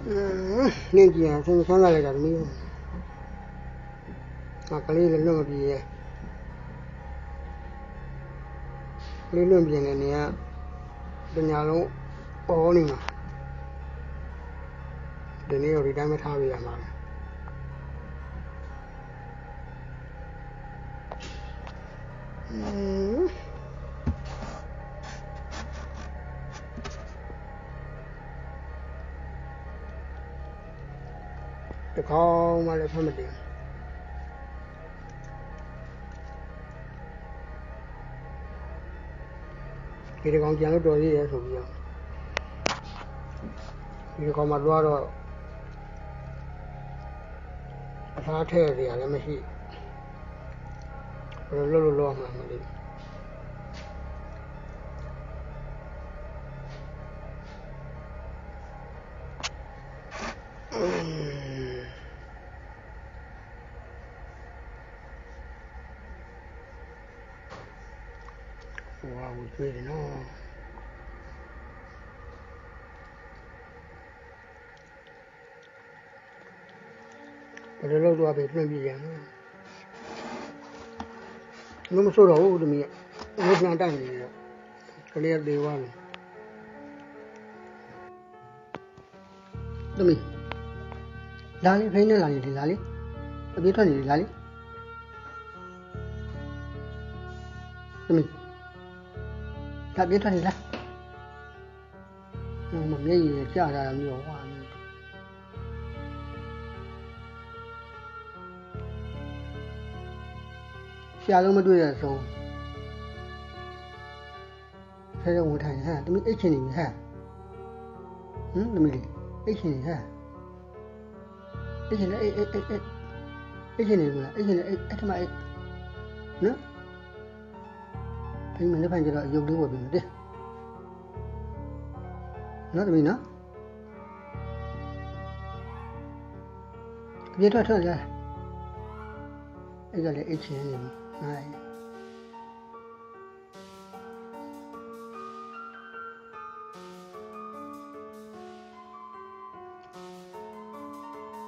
nên chỉ xem sáng lại là mi mà cái này là nó bị lấy luôn biển này nè bên nhà nó bỏ đi mà để này rồi đang mới thao về mà cái con mà lại phải mình đi cái con chàng nó đuổi đi rồi bây giờ cái con mà đuổi rồi sao thế thì là mấy gì rồi lo mà đi wow chơi thì nó rồi lâu rồi bị nó bị gì nó mới số đầu thì mình nó đang đan gì cái này đều vào đó mình lá lý phải nó là gì thì lá lý biết thôi gì lá lý đó mình đã biết thôi gì lá mà cái gì chả là nhiều quá xa lông mà đuôi là xong thế là một thành ha tôi biết ít chuyện gì ha tôi biết ít chuyện gì ha ít chuyện này ít chuyện này mà ít chuyện này ít mà ít nữa thì mình nó phải cho lại dùng cái của mình đi nó thì mình nó biết thôi thôi ra bây giờ lại ít chuyện gì này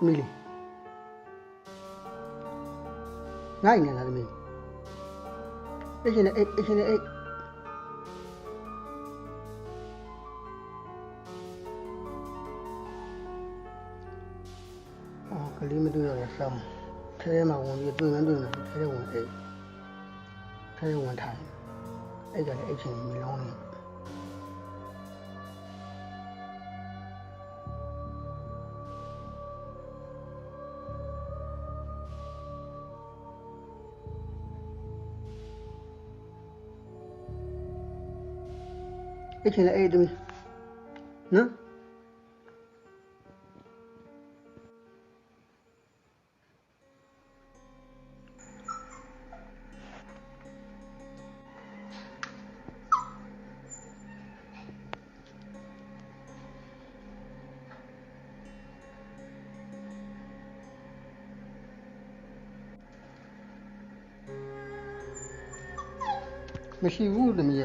mili ngay này là mình ít chuyện này ít chuyện này ít cái lý mới đưa rồi xong thế mà còn việc tôi nói được thế là còn ấy thế là còn thành ấy giờ lại chuyện mình lo này cái chuyện là ấy tôi nữaမရှိဘူးတမီးရ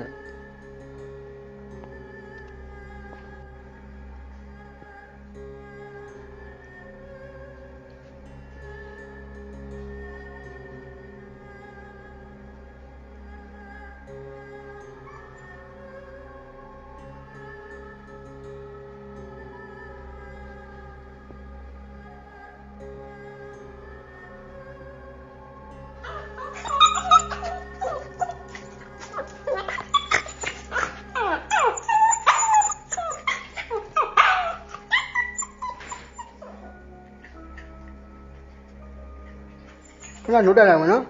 cái là nút đây là mà nó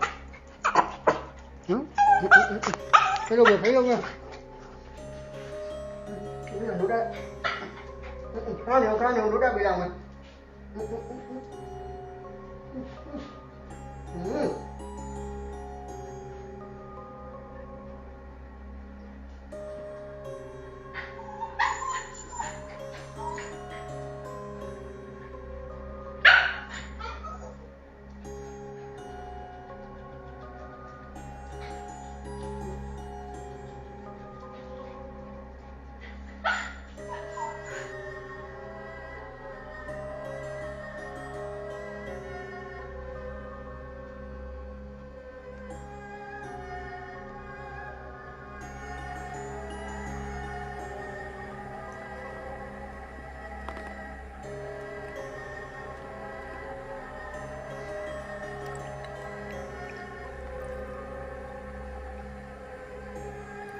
thấy đâu kìa cái là nút đây cái nhiều nút đây bị làm mà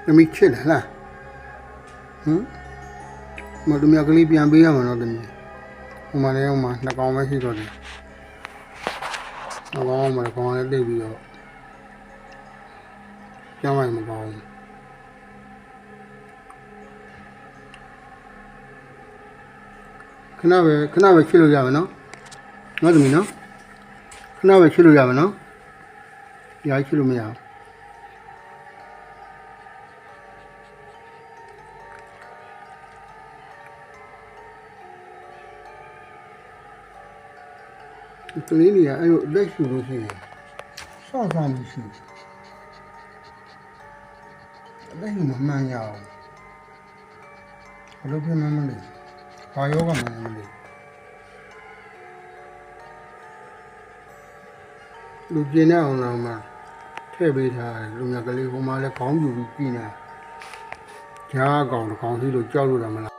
သမီးချစ်တယ်လားမတို့မြကလေးပြန်ပေးရမှာနော်သမီးဟိုမှာလည်းဟိုမှာနှစ်ကောင်ပဲရှိတော့တယ်နှစ်ကောင်မှာကောင်လည်းတိတ်ပြီးတော့ကျောင်းလိုက်မကောင်းဘူးခဏပဲချစ်လို့ရမယ်နော်နော်သမီးနော်ခဏပဲချစ်လို့ရမယ်နော်ရာချစ်လို့မရဘူးကလေးကြီးကအဲ့လိုအသက်ရှူလို့ရှိရင်ဆော့ဆော့မှုရှိအသက်ရှူမမှန်ရအောင်ဘယ်လိုဖြစ်မှန်းမလဲဘာယောဂမှန်းမလဲလူကျင်တဲ့အောင်တော့မှထည့်ပေးထားတယ်လူငယ်ကလေးဟိုမှာလည်းခေါင်းယူပြီးကြည့်နေကြားအကောင်တစ်ကောင်ရှိလို့ကြောက်လို့တော့မလား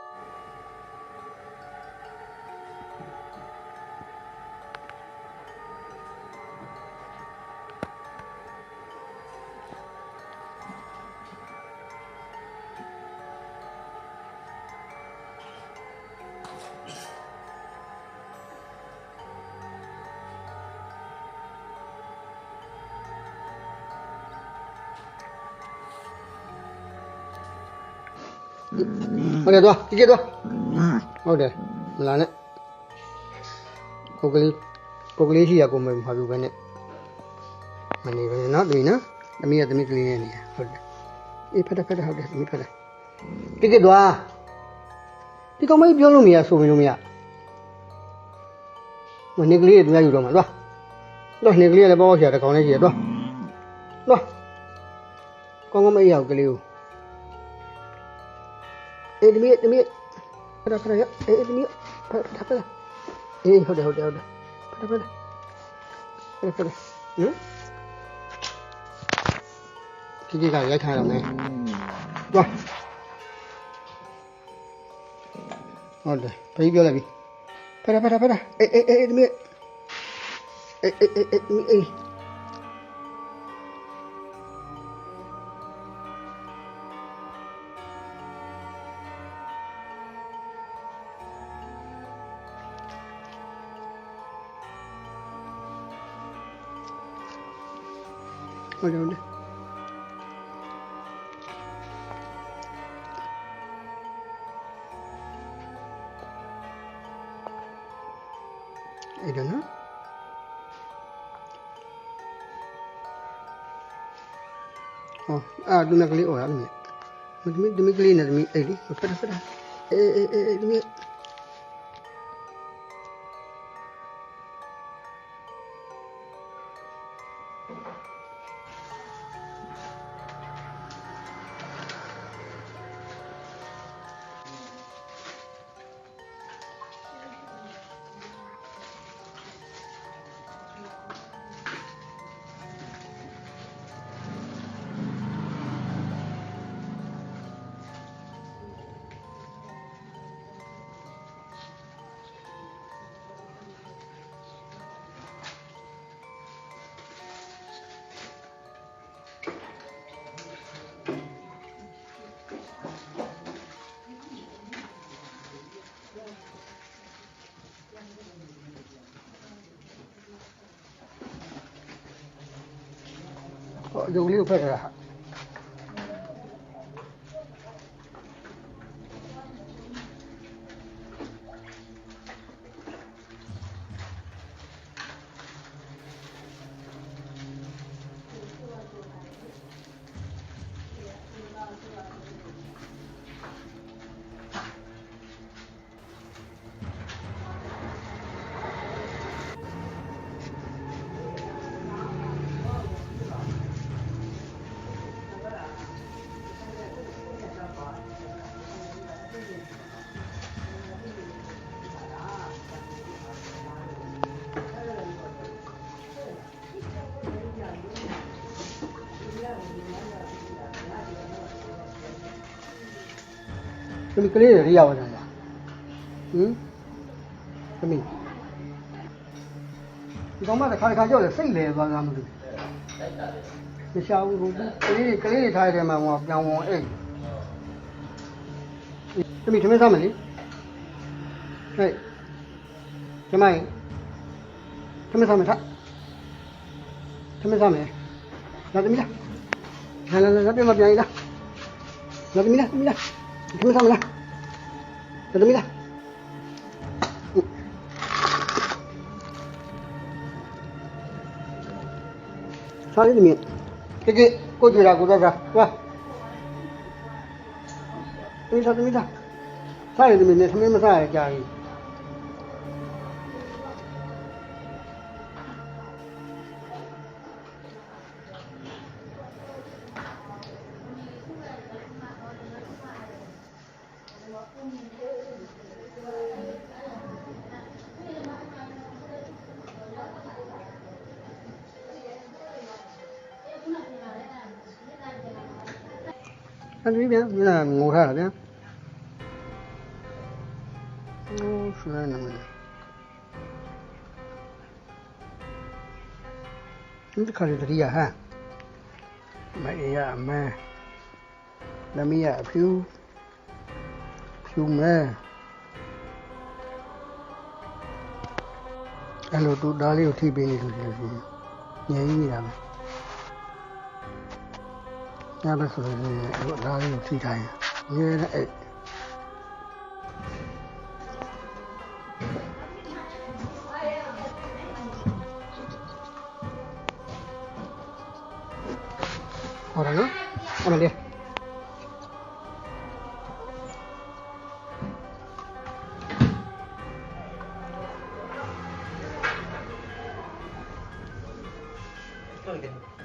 ဟုတ်တယ်သွားကြည့်သွားဟုတ်တယ်မလာနဲ့ကိုကလေးရှိရကိုမမပြောပဲနဲ့မနေပဲနော်သမီးနော်သမီးကသမီးကလေးနဲ့နေဟုတ်တယ်အေးဖက်ဟုတ်တယ်သမီးဖက်ကြည့်သွားဒီကောင်မကြီးပြောလို့မရဆိုလို့မရမနေကလေးတွေသူရယူတော့မှာသွားနေကလေးလည်းပေါ့ရှာတကောင်လေးရှိရသွားကောင်းမအေးရောက်ကလေးကိုအေးသမီးဖက်ရအေးသမီးဖက်အေးဟုတ်တယ်ဖက်ဟင်ကြီးကရိုက်ထားရမယ်သွားဟုတ်တယ်ဖေးပြောလိုက်ပြီဖက်အေးသမီးအေးဟုတ်တယ်အဲ့ဒါနော်ဟောသူနဲ့ကလေးအော်ရတယ်သမီးကလေးနဲ့သမီးအဲ့ဒီဖက်အေးသမီးရုပ်လေးကိုဖက်ထားတာသမီးကလေးတွေရအောင်လားသမီးဒီကောင်မတစ်ခါကြောက်လဲစိတ်လဲသွားသားမလို့ မရှာဘူးကိုကလေးထားတဲ့မှာဟောပြောင်းဝင်အိတ်သမီးထမင်းစားမလဲဟဲ့ကျမထမင်းစားမထားထမင်းစားမယ်လာသမီးလာပြန်မပြန်ရလားလာသမီးလာထမင်းစားမလားလာသမီးလာစားရည်သမီးကဲကိုကြည့်တာကိုတော့စားဝါသမီးစားစားရည်သမီးနဲ့ထမင်းမစားရကြဘူးအဲ့ဒီပြန်ငိုထားတာဗျာโอ้ဆွဲနေမယ်ဒီခါလေးတတိယဟာမအေးရမဲသမီးရအဖြူမဲအဲ့လိုသူသားလေးကိုထိပေးနေလို့ငြိမ်းနေတာပဲညဘက်ဆိုရင်အဲ့ဒါလေးကိုထိထားရင်ငြိမ်းတဲ့အဲ့好了呢，我们练。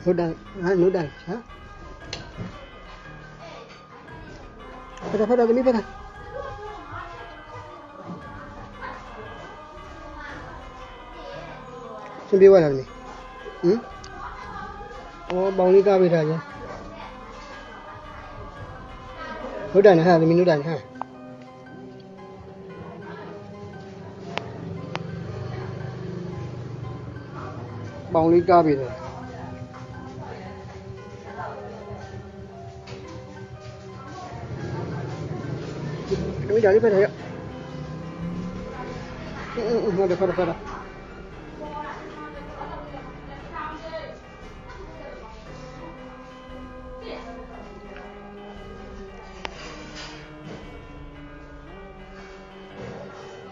Nốt đằng, hả? Phải đây, cái này. Xin biết qua làm gì? Bóng đi cao bây giờ nhé. Nốt đằng ha, mình nốt đằng ha. Bóng đi cao bây giờ. Bây giờ đi phải thấy ạ. Được.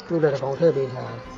Lúc đây là còn thuê bên này.